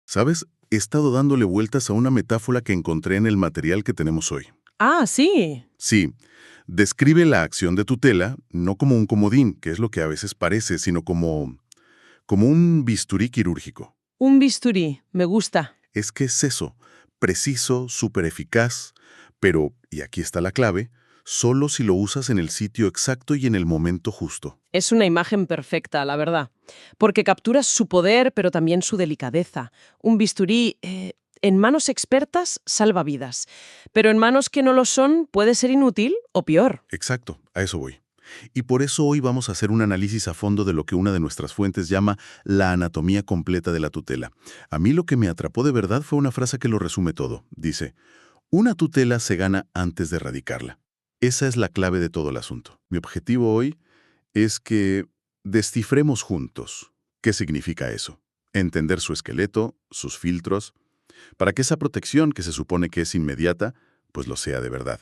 ¿Sabes? He estado dándole vueltas a una metáfora que encontré en el material que tenemos hoy. Ah, sí. Sí, describe la acción de tutela no como un comodín, que es lo que a veces parece, sino como un bisturí quirúrgico. Un bisturí. Me gusta. Es que es eso, preciso, súper eficaz, pero, y aquí está la clave, solo si lo usas en el sitio exacto y en el momento justo. Es una imagen perfecta, la verdad. Porque capturas su poder, pero también su delicadeza. Un bisturí, en manos expertas, salva vidas. Pero en manos que no lo son, puede ser inútil o peor. Exacto, a eso voy. Y por eso hoy vamos a hacer un análisis a fondo de lo que una de nuestras fuentes llama la anatomía completa de la tutela. A mí lo que me atrapó de verdad fue una frase que lo resume todo. Dice, una tutela se gana antes de erradicarla. Esa es la clave de todo el asunto. Mi objetivo hoy es que descifremos juntos qué significa eso. Entender su esqueleto, sus filtros, para que esa protección que se supone que es inmediata, pues lo sea de verdad.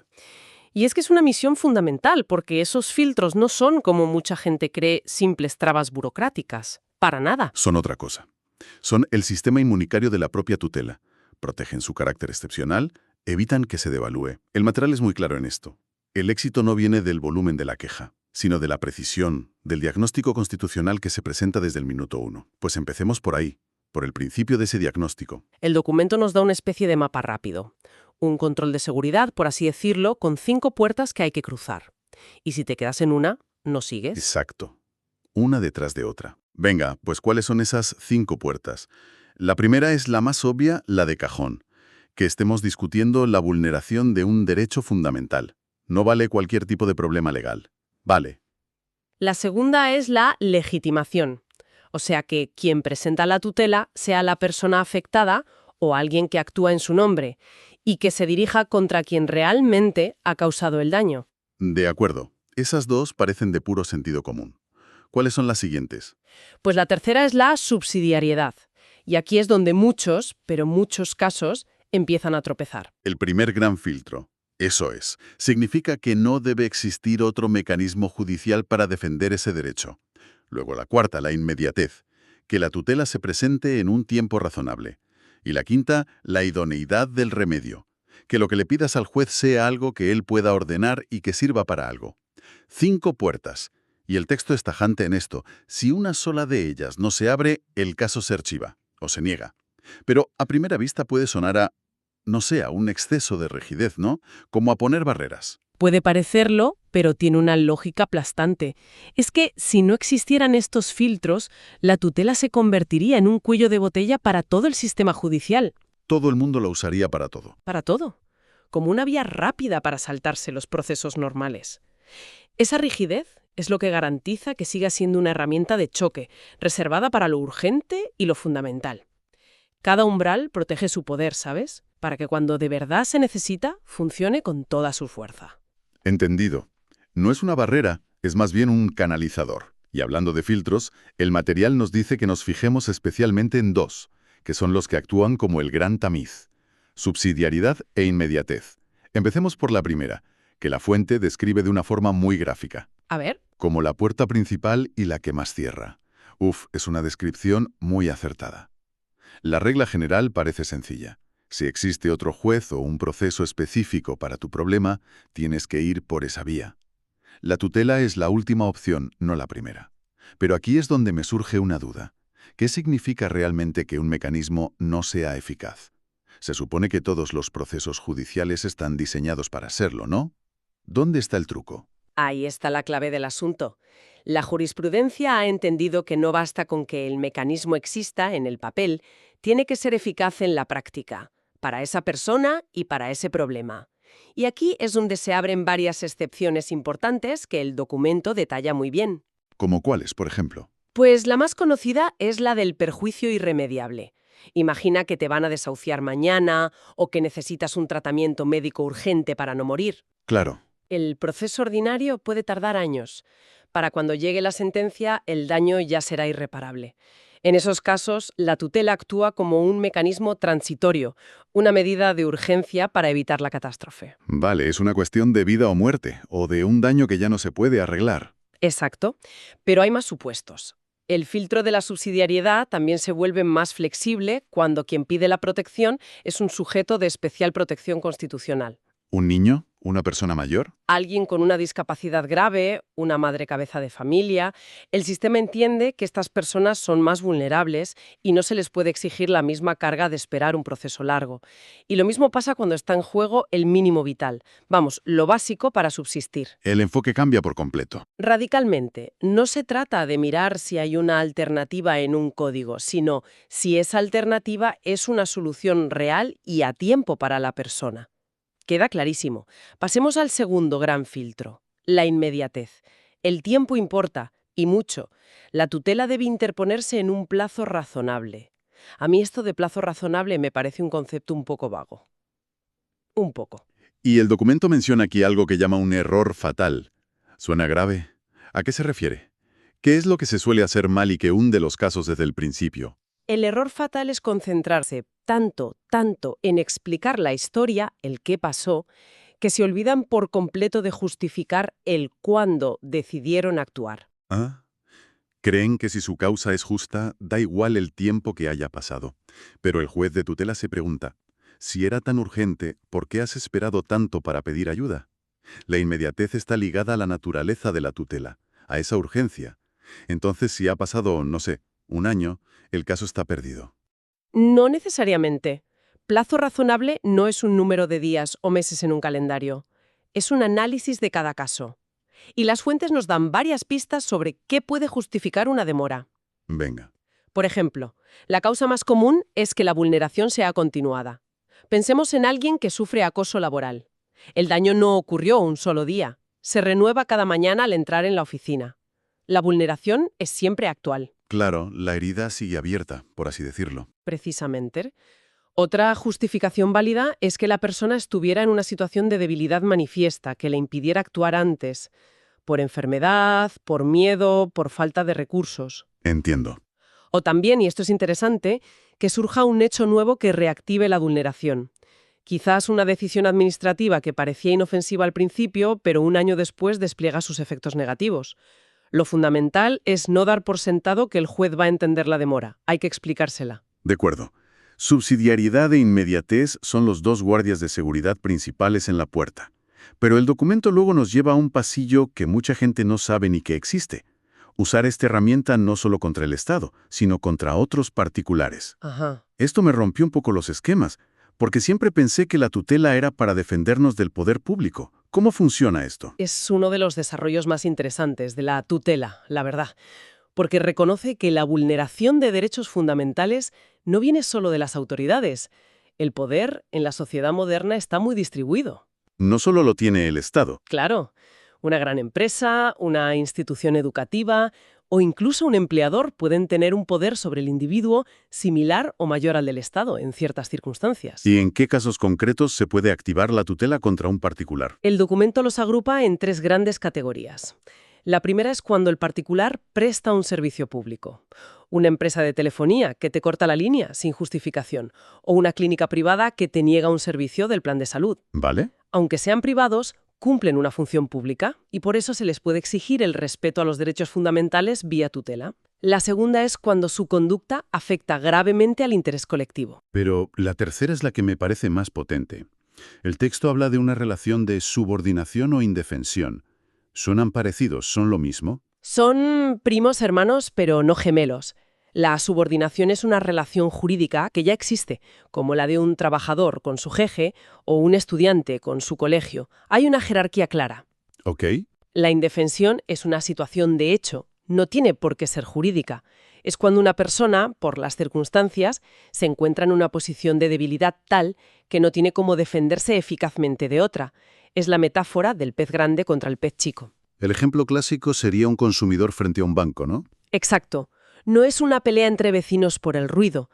Y es que es una misión fundamental, porque esos filtros no son, como mucha gente cree, simples trabas burocráticas. Para nada. Son otra cosa. Son el sistema inmunitario de la propia tutela. Protegen su carácter excepcional, evitan que se devalúe. El material es muy claro en esto. El éxito no viene del volumen de la queja, sino de la precisión, del diagnóstico constitucional que se presenta desde el minuto uno. Pues empecemos por ahí, por el principio de ese diagnóstico. El documento nos da una especie de mapa rápido. Un control de seguridad, por así decirlo, con 5 puertas que hay que cruzar. Y si te quedas en una, no sigues. Exacto. Una detrás de otra. Venga, pues ¿cuáles son esas 5 puertas? La primera es la más obvia, la de cajón. Que estemos discutiendo la vulneración de un derecho fundamental. No vale cualquier tipo de problema legal. Vale. La segunda es la legitimación. O sea que quien presenta la tutela sea la persona afectada o alguien que actúa en su nombre y que se dirija contra quien realmente ha causado el daño. De acuerdo. Esas dos parecen de puro sentido común. ¿Cuáles son las siguientes? Pues la tercera es la subsidiariedad. Y aquí es donde muchos, pero muchos casos, empiezan a tropezar. El primer gran filtro. Eso es. Significa que no debe existir otro mecanismo judicial para defender ese derecho. Luego la cuarta, la inmediatez. Que la tutela se presente en un tiempo razonable. Y la quinta, la idoneidad del remedio. Que lo que le pidas al juez sea algo que él pueda ordenar y que sirva para algo. 5 puertas. Y el texto es tajante en esto. Si una sola de ellas no se abre, el caso se archiva o se niega. Pero a primera vista puede sonar a, no sé, a un exceso de rigidez, ¿no? Como a poner barreras. Puede parecerlo, pero tiene una lógica aplastante. Es que si no existieran estos filtros, la tutela se convertiría en un cuello de botella para todo el sistema judicial. Todo el mundo lo usaría para todo. Para todo. Como una vía rápida para saltarse los procesos normales. Esa rigidez es lo que garantiza que siga siendo una herramienta de choque, reservada para lo urgente y lo fundamental. Cada umbral protege su poder, ¿sabes? Para que cuando de verdad se necesita, funcione con toda su fuerza. Entendido. No es una barrera, es más bien un canalizador. Y hablando de filtros, el material nos dice que nos fijemos especialmente en dos, que son los que actúan como el gran tamiz: subsidiariedad e inmediatez. Empecemos por la primera, que la fuente describe de una forma muy gráfica, A ver. como la puerta principal y la que más cierra. Uf, es una descripción muy acertada. La regla general parece sencilla. Si existe otro juez o un proceso específico para tu problema, tienes que ir por esa vía. La tutela es la última opción, no la primera. Pero aquí es donde me surge una duda. ¿Qué significa realmente que un mecanismo no sea eficaz? Se supone que todos los procesos judiciales están diseñados para serlo, ¿no? ¿Dónde está el truco? Ahí está la clave del asunto. La jurisprudencia ha entendido que no basta con que el mecanismo exista en el papel, tiene que ser eficaz en la práctica, para esa persona y para ese problema. Y aquí es donde se abren varias excepciones importantes que el documento detalla muy bien. ¿Como cuáles, por ejemplo? Pues la más conocida es la del perjuicio irremediable. Imagina que te van a desahuciar mañana o que necesitas un tratamiento médico urgente para no morir. Claro. El proceso ordinario puede tardar años. Para cuando llegue la sentencia, el daño ya será irreparable. En esos casos, la tutela actúa como un mecanismo transitorio, una medida de urgencia para evitar la catástrofe. Vale, es una cuestión de vida o muerte, o de un daño que ya no se puede arreglar. Exacto. Pero hay más supuestos. El filtro de la subsidiariedad también se vuelve más flexible cuando quien pide la protección es un sujeto de especial protección constitucional. ¿Un niño? ¿Una persona mayor? Alguien con una discapacidad grave, una madre cabeza de familia. El sistema entiende que estas personas son más vulnerables y no se les puede exigir la misma carga de esperar un proceso largo. Y lo mismo pasa cuando está en juego el mínimo vital. Vamos, lo básico para subsistir. El enfoque cambia por completo. Radicalmente, no se trata de mirar si hay una alternativa en un código, sino si esa alternativa es una solución real y a tiempo para la persona. Queda clarísimo. Pasemos al segundo gran filtro, la inmediatez. El tiempo importa, y mucho. La tutela debe interponerse en un plazo razonable. A mí esto de plazo razonable me parece un concepto un poco vago. Un poco. Y el documento menciona aquí algo que llama un error fatal. ¿Suena grave? ¿A qué se refiere? ¿Qué es lo que se suele hacer mal y que hunde los casos desde el principio? El error fatal es concentrarse tanto en explicar la historia, el qué pasó, que se olvidan por completo de justificar el cuándo decidieron actuar. ¿Ah? Creen que si su causa es justa, da igual el tiempo que haya pasado. Pero el juez de tutela se pregunta, si era tan urgente, ¿por qué has esperado tanto para pedir ayuda? La inmediatez está ligada a la naturaleza de la tutela, a esa urgencia. Entonces, si ha pasado, no sé, un año, el caso está perdido. No necesariamente. Plazo razonable no es un número de días o meses en un calendario. Es un análisis de cada caso. Y las fuentes nos dan varias pistas sobre qué puede justificar una demora. Venga. Por ejemplo, la causa más común es que la vulneración sea continuada. Pensemos en alguien que sufre acoso laboral. El daño no ocurrió un solo día. Se renueva cada mañana al entrar en la oficina. La vulneración es siempre actual. Claro, la herida sigue abierta, por así decirlo. Precisamente. Otra justificación válida es que la persona estuviera en una situación de debilidad manifiesta que le impidiera actuar antes, por enfermedad, por miedo, por falta de recursos. Entiendo. O también, y esto es interesante, que surja un hecho nuevo que reactive la vulneración. Quizás una decisión administrativa que parecía inofensiva al principio, pero un año después despliega sus efectos negativos. Lo fundamental es no dar por sentado que el juez va a entender la demora. Hay que explicársela. De acuerdo. Subsidiariedad e inmediatez son los dos guardias de seguridad principales en la puerta. Pero el documento luego nos lleva a un pasillo que mucha gente no sabe ni que existe. Usar esta herramienta no solo contra el Estado, sino contra otros particulares. Ajá. Esto me rompió un poco los esquemas, porque siempre pensé que la tutela era para defendernos del poder público. ¿Cómo funciona esto? Es uno de los desarrollos más interesantes de la tutela, la verdad, porque reconoce que la vulneración de derechos fundamentales no viene solo de las autoridades. El poder en la sociedad moderna está muy distribuido. No solo lo tiene el Estado. Claro, una gran empresa, una institución educativa o incluso un empleador pueden tener un poder sobre el individuo similar o mayor al del Estado en ciertas circunstancias. ¿Y en qué casos concretos se puede activar la tutela contra un particular? El documento los agrupa en tres grandes categorías. La primera es cuando el particular presta un servicio público. Una empresa de telefonía que te corta la línea sin justificación, o una clínica privada que te niega un servicio del plan de salud. ¿Vale? Aunque sean privados, cumplen una función pública y por eso se les puede exigir el respeto a los derechos fundamentales vía tutela. La segunda es cuando su conducta afecta gravemente al interés colectivo. Pero la tercera es la que me parece más potente. El texto habla de una relación de subordinación o indefensión. ¿Suenan parecidos? ¿Son lo mismo? Son primos hermanos, pero no gemelos. La subordinación es una relación jurídica que ya existe, como la de un trabajador con su jefe o un estudiante con su colegio. Hay una jerarquía clara. ¿Ok? La indefensión es una situación de hecho, no tiene por qué ser jurídica. Es cuando una persona, por las circunstancias, se encuentra en una posición de debilidad tal que no tiene cómo defenderse eficazmente de otra. Es la metáfora del pez grande contra el pez chico. El ejemplo clásico sería un consumidor frente a un banco, ¿no? Exacto. No es una pelea entre vecinos por el ruido.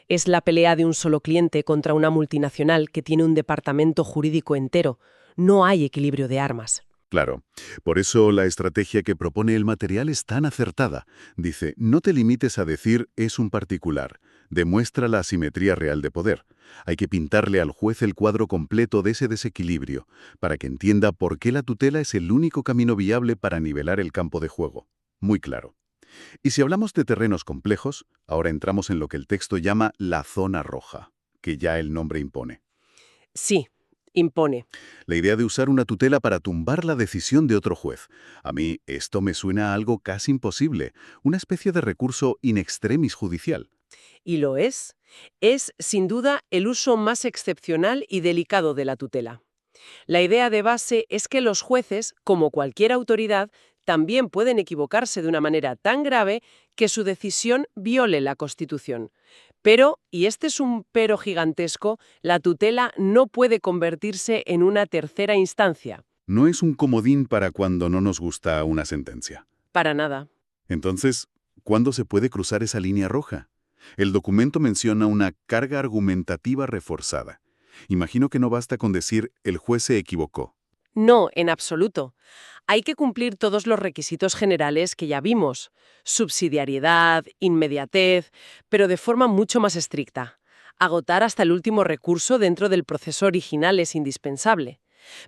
Es la pelea de un solo cliente contra una multinacional que tiene un departamento jurídico entero. No hay equilibrio de armas. Claro. Por eso la estrategia que propone el material es tan acertada. Dice, no te limites a decir es un particular. Demuestra la asimetría real de poder. Hay que pintarle al juez el cuadro completo de ese desequilibrio, para que entienda por qué la tutela es el único camino viable para nivelar el campo de juego. Muy claro. Y si hablamos de terrenos complejos, ahora entramos en lo que el texto llama la zona roja, que ya el nombre impone. Sí, impone. La idea de usar una tutela para tumbar la decisión de otro juez. A mí esto me suena a algo casi imposible, una especie de recurso in extremis judicial. Y lo es. Es, sin duda, el uso más excepcional y delicado de la tutela. La idea de base es que los jueces, como cualquier autoridad, también pueden equivocarse de una manera tan grave que su decisión viole la Constitución. Pero, y este es un pero gigantesco, la tutela no puede convertirse en una tercera instancia. No es un comodín para cuando no nos gusta una sentencia. Para nada. Entonces, ¿cuándo se puede cruzar esa línea roja? El documento menciona una carga argumentativa reforzada. Imagino que no basta con decir el juez se equivocó. No, en absoluto. Hay que cumplir todos los requisitos generales que ya vimos. Subsidiariedad, inmediatez, pero de forma mucho más estricta. Agotar hasta el último recurso dentro del proceso original es indispensable.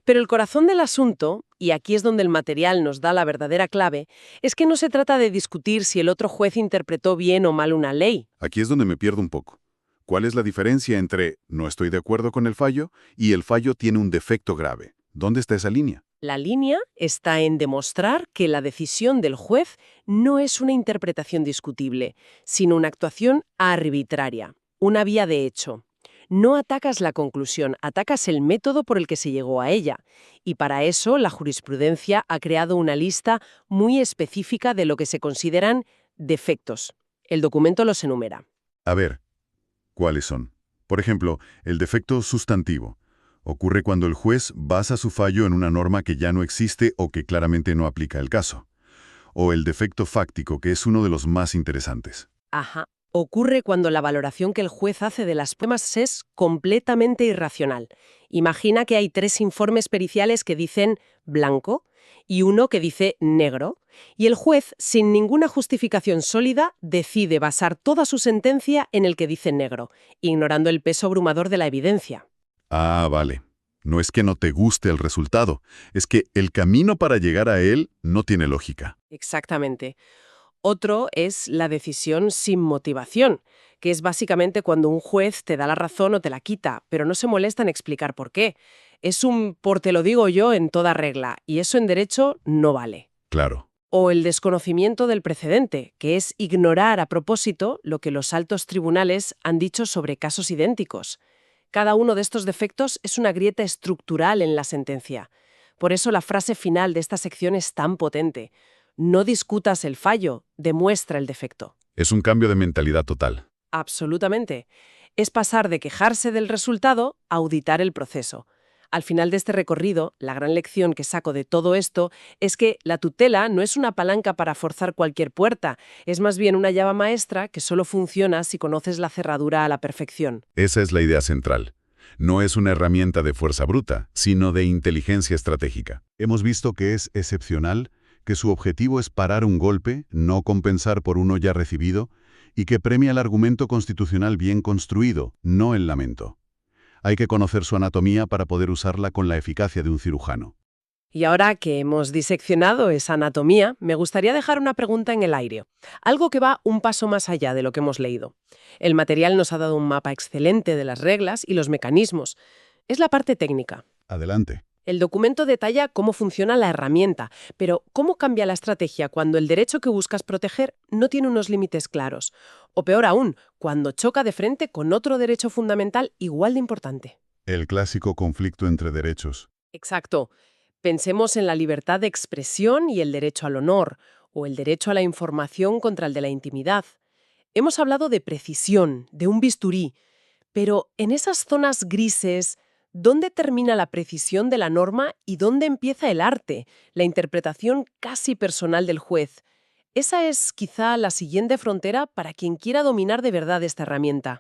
Pero el corazón del asunto, y aquí es donde el material nos da la verdadera clave, es que no se trata de discutir si el otro juez interpretó bien o mal una ley. Aquí es donde me pierdo un poco. ¿Cuál es la diferencia entre no estoy de acuerdo con el fallo y el fallo tiene un defecto grave? ¿Dónde está esa línea? La línea está en demostrar que la decisión del juez no es una interpretación discutible, sino una actuación arbitraria, una vía de hecho. No atacas la conclusión, atacas el método por el que se llegó a ella. Y para eso la jurisprudencia ha creado una lista muy específica de lo que se consideran defectos. El documento los enumera. A ver, ¿cuáles son? Por ejemplo, el defecto sustantivo. Ocurre cuando el juez basa su fallo en una norma que ya no existe o que claramente no aplica el caso. O el defecto fáctico, que es uno de los más interesantes. Ajá. Ocurre cuando la valoración que el juez hace de las pruebas es completamente irracional. Imagina que hay 3 informes periciales que dicen blanco y uno que dice negro, y el juez, sin ninguna justificación sólida, decide basar toda su sentencia en el que dice negro, ignorando el peso abrumador de la evidencia. Ah, vale. No es que no te guste el resultado, es que el camino para llegar a él no tiene lógica. Exactamente. Otro es la decisión sin motivación, que es básicamente cuando un juez te da la razón o te la quita, pero no se molesta en explicar por qué. Es un por te lo digo yo en toda regla, y eso en derecho no vale. Claro. O el desconocimiento del precedente, que es ignorar a propósito lo que los altos tribunales han dicho sobre casos idénticos. Cada uno de estos defectos es una grieta estructural en la sentencia. Por eso la frase final de esta sección es tan potente. No discutas el fallo, demuestra el defecto. Es un cambio de mentalidad total. Absolutamente. Es pasar de quejarse del resultado a auditar el proceso. Al final de este recorrido, la gran lección que saco de todo esto es que la tutela no es una palanca para forzar cualquier puerta, es más bien una llave maestra que solo funciona si conoces la cerradura a la perfección. Esa es la idea central. No es una herramienta de fuerza bruta, sino de inteligencia estratégica. Hemos visto que es excepcional, que su objetivo es parar un golpe, no compensar por uno ya recibido, y que premia el argumento constitucional bien construido, no el lamento. Hay que conocer su anatomía para poder usarla con la eficacia de un cirujano. Y ahora que hemos diseccionado esa anatomía, me gustaría dejar una pregunta en el aire. Algo que va un paso más allá de lo que hemos leído. El material nos ha dado un mapa excelente de las reglas y los mecanismos. Es la parte técnica. Adelante. El documento detalla cómo funciona la herramienta, pero ¿cómo cambia la estrategia cuando el derecho que buscas proteger no tiene unos límites claros? O peor aún, cuando choca de frente con otro derecho fundamental igual de importante. El clásico conflicto entre derechos. Exacto. Pensemos en la libertad de expresión y el derecho al honor, o el derecho a la información contra el de la intimidad. Hemos hablado de precisión, de un bisturí, pero en esas zonas grises, ¿dónde termina la precisión de la norma y dónde empieza el arte, la interpretación casi personal del juez? Esa es quizá la siguiente frontera para quien quiera dominar de verdad esta herramienta.